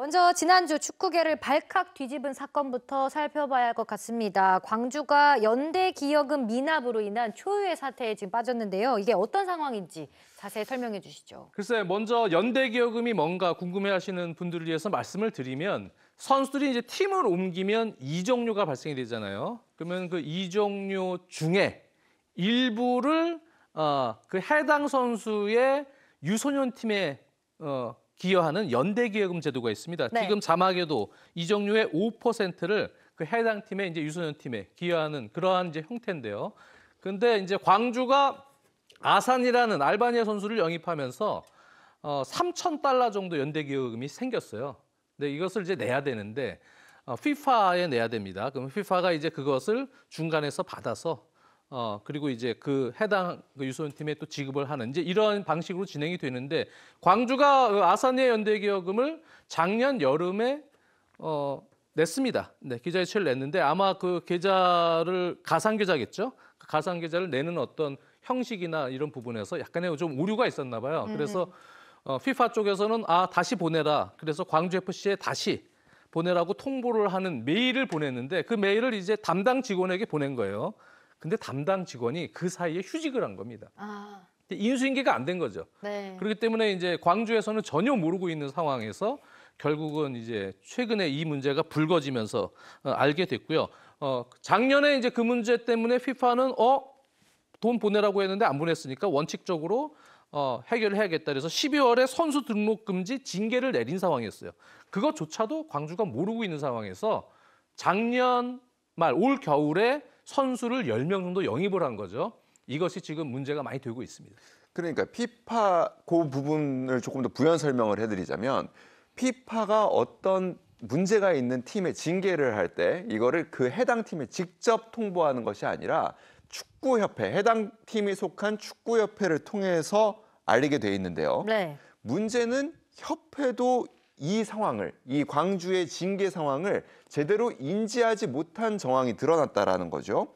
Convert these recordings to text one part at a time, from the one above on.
먼저 지난주 축구계를 발칵 뒤집은 사건부터 살펴봐야 할 것 같습니다. 광주가 연대기여금 미납으로 인한 초유의 사태에 지금 빠졌는데요. 이게 어떤 상황인지 자세히 설명해 주시죠. 글쎄, 먼저 연대기여금이 뭔가 궁금해하시는 분들을 위해서 말씀을 드리면 선수들이 이제 팀을 옮기면 이적료가 발생이 되잖아요. 그러면 그 이적료 중에 일부를 그 해당 선수의 유소년 팀에 기여하는 연대기여금 제도가 있습니다. 네. 지금 자막에도 이적료의 5%를 그 해당 팀의 이제 유소년 팀에 기여하는 그러한 이제 형태인데요. 근데 이제 광주가 아산이라는 알바니아 선수를 영입하면서 3,000달러 정도 연대기여금이 생겼어요. 근데 이것을 이제 내야 되는데 FIFA에 내야 됩니다. 그럼 FIFA가 이제 그것을 중간에서 받아서 그리고 이제 그 해당 그 유소년 팀에 또 지급을 하는 이제 이런 방식으로 진행이 되는데 광주가 아산의 연대기여금을 작년 여름에 냈습니다. 네, 기자회견을 냈는데 아마 그 계좌를 가상 계좌겠죠. 그 가상 계좌를 내는 어떤 형식이나 이런 부분에서 약간의 좀 오류가 있었나 봐요. 그래서 FIFA 쪽에서는 다시 보내라. 그래서 광주 FC에 다시 보내라고 통보를 하는 메일을 보냈는데 그 메일을 이제 담당 직원에게 보낸 거예요. 근데 담당 직원이 그 사이에 휴직을 한 겁니다. 인수인계가 안 된 거죠. 네. 그렇기 때문에 이제 광주에서는 전혀 모르고 있는 상황에서 결국은 이제 최근에 이 문제가 불거지면서 알게 됐고요. 작년에 이제 그 문제 때문에 FIFA는 돈 보내라고 했는데 안 보냈으니까 원칙적으로 해결을 해야겠다. 그래서 12월에 선수 등록 금지 징계를 내린 상황이었어요. 그것조차도 광주가 모르고 있는 상황에서 작년 말 올 겨울에 선수를 10명 정도 영입을 한 거죠. 이것이 지금 문제가 많이 되고 있습니다. 그러니까 피파 그 부분을 조금 더 부연 설명을 해드리자면 피파가 어떤 문제가 있는 팀에 징계를 할 때 이거를 그 해당 팀에 직접 통보하는 것이 아니라 축구협회, 해당 팀이 속한 축구협회를 통해서 알리게 돼 있는데요. 네. 문제는 협회도 이 상황을, 이 광주의 징계 상황을 제대로 인지하지 못한 정황이 드러났다라는 거죠.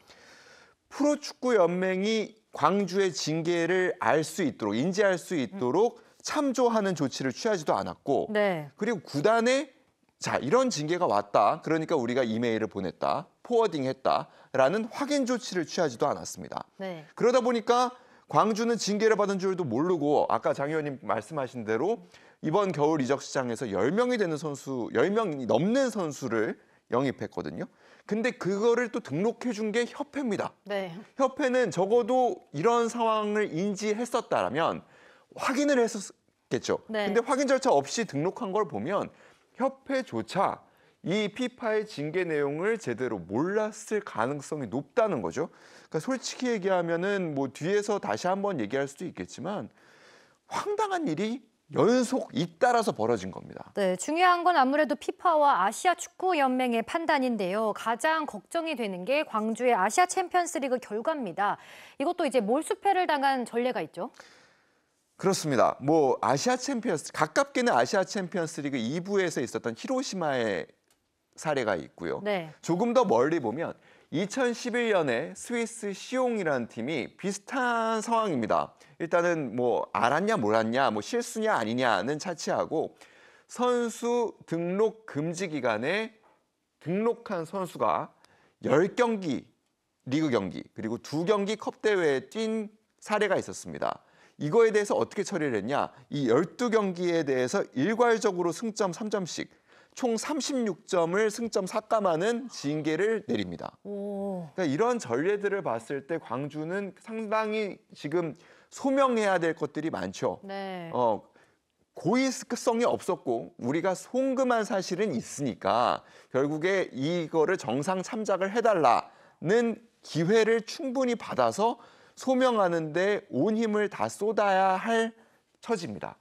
프로축구연맹이 광주의 징계를 알 수 있도록, 인지할 수 있도록 참조하는 조치를 취하지도 않았고, 네. 그리고 구단에 자, 이런 징계가 왔다. 그러니까 우리가 이메일을 보냈다. 포워딩했다라는 확인 조치를 취하지도 않았습니다. 네. 그러다 보니까 광주는 징계를 받은 줄도 모르고 아까 장 의원님 말씀하신 대로 이번 겨울 이적 시장에서 10명이 되는 선수, 10명이 넘는 선수를 영입했거든요. 근데 그거를 또 등록해 준 게 협회입니다. 네. 협회는 적어도 이런 상황을 인지했었다라면 확인을 했었겠죠. 네. 근데 확인 절차 없이 등록한 걸 보면 협회조차 이 피파의 징계 내용을 제대로 몰랐을 가능성이 높다는 거죠. 그러니까 솔직히 얘기하면은 뭐 뒤에서 다시 한번 얘기할 수도 있겠지만 황당한 일이 연속 잇따라서 벌어진 겁니다. 네, 중요한 건 아무래도 피파와 아시아 축구 연맹의 판단인데요. 가장 걱정이 되는 게 광주의 아시아 챔피언스리그 결과입니다. 이것도 이제 몰수패를 당한 전례가 있죠. 그렇습니다. 뭐 아시아 챔피언스 가깝게는 아시아 챔피언스리그 2부에서 있었던 히로시마의 사례가 있고요. 네. 조금 더 멀리 보면 2011년에 스위스 시옹이라는 팀이 비슷한 상황입니다. 일단은 뭐 알았냐 몰랐냐, 뭐 실수냐 아니냐는 차치하고 선수 등록 금지 기간에 등록한 선수가 10경기 리그 경기 그리고 2경기 컵 대회에 뛴 사례가 있었습니다. 이거에 대해서 어떻게 처리를 했냐? 이 12경기에 대해서 일괄적으로 승점 3점씩 총 36점을 승점 삭감하는 징계를 내립니다. 그러니까 이런 전례들을 봤을 때 광주는 상당히 지금 소명해야 될 것들이 많죠. 네. 고의성이 없었고 우리가 송금한 사실은 있으니까 결국에 이거를 정상 참작을 해달라는 기회를 충분히 받아서 소명하는데 온 힘을 다 쏟아야 할 처지입니다.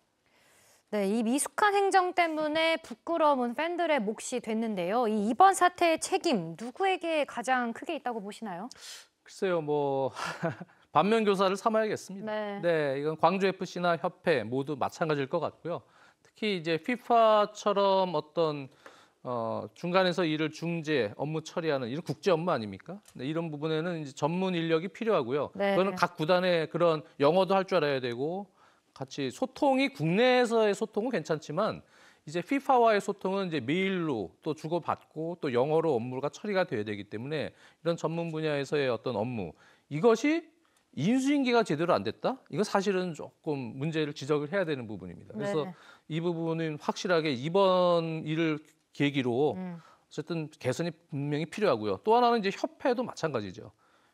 네, 이 미숙한 행정 때문에 부끄러움은 팬들의 몫이 됐는데요. 이번 사태의 책임 누구에게 가장 크게 있다고 보시나요? 글쎄요, 뭐 반면 교사를 삼아야겠습니다. 네. 네, 이건 광주 FC나 협회 모두 마찬가지일 것 같고요. 특히 이제 FIFA처럼 어떤 중간에서 일을 중재, 업무 처리하는 이런 국제 업무 아닙니까? 네, 이런 부분에는 이제 전문 인력이 필요하고요. 네. 그거는 각 구단의 그런 영어도 할 줄 알아야 되고 같이 소통이 국내에서의 소통은 괜찮지만 이제 FIFA와의 소통은 이제 메일로 또 주고받고 또 영어로 업무가 처리가 돼야 되기 때문에 이런 전문 분야에서의 어떤 업무 이것이 인수인계가 제대로 안 됐다? 이거 사실은 조금 문제를 지적을 해야 되는 부분입니다. 그래서 네. 이 부분은 확실하게 이번 일을 계기로 어쨌든 개선이 분명히 필요하고요. 또 하나는 이제 협회도 마찬가지죠.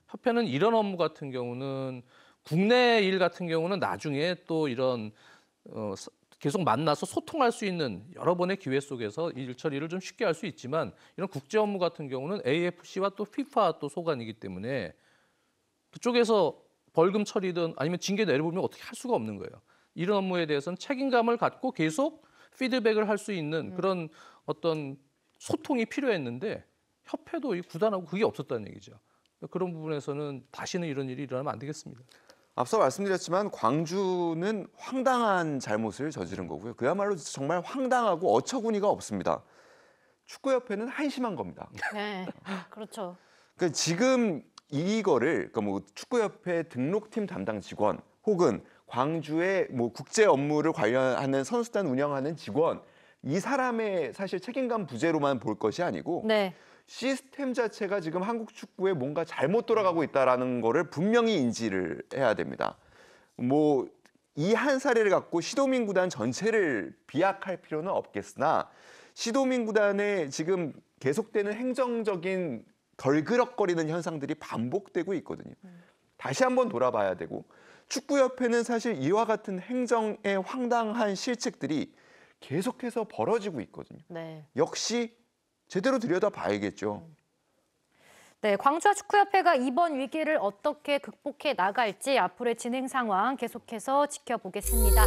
협회는 이런 업무 같은 경우는 국내 일 같은 경우는 나중에 또 이런 계속 만나서 소통할 수 있는 여러 번의 기회 속에서 일 처리를 좀 쉽게 할 수 있지만 이런 국제 업무 같은 경우는 AFC와 또 FIFA 또 소관이기 때문에 그쪽에서 벌금 처리든 아니면 징계 내려보면 어떻게 할 수가 없는 거예요. 이런 업무에 대해서는 책임감을 갖고 계속 피드백을 할 수 있는 그런 어떤 소통이 필요했는데 협회도 이 구단하고 그게 없었다는 얘기죠. 그런 부분에서는 다시는 이런 일이 일어나면 안 되겠습니다. 앞서 말씀드렸지만 광주는 황당한 잘못을 저지른 거고요. 그야말로 정말 황당하고 어처구니가 없습니다. 축구협회는 한심한 겁니다. 네, 그렇죠. 그러니까 지금 이거를 그러니까 뭐 축구협회 등록팀 담당 직원 혹은 광주의 뭐 국제 업무를 관련하는 선수단 운영하는 직원 이 사람의 사실 책임감 부재로만 볼 것이 아니고 네. 시스템 자체가 지금 한국 축구에 뭔가 잘못 돌아가고 있다라는 거를 분명히 인지를 해야 됩니다. 뭐 이 한 사례를 갖고 시도민 구단 전체를 비약할 필요는 없겠으나 시도민 구단의 지금 계속되는 행정적인 덜그럭거리는 현상들이 반복되고 있거든요. 다시 한번 돌아봐야 되고 축구협회는 사실 이와 같은 행정의 황당한 실책들이 계속해서 벌어지고 있거든요. 네. 역시 제대로 들여다봐야겠죠. 네, 광주와 축구협회가 이번 위기를 어떻게 극복해 나갈지 앞으로의 진행 상황 계속해서 지켜보겠습니다.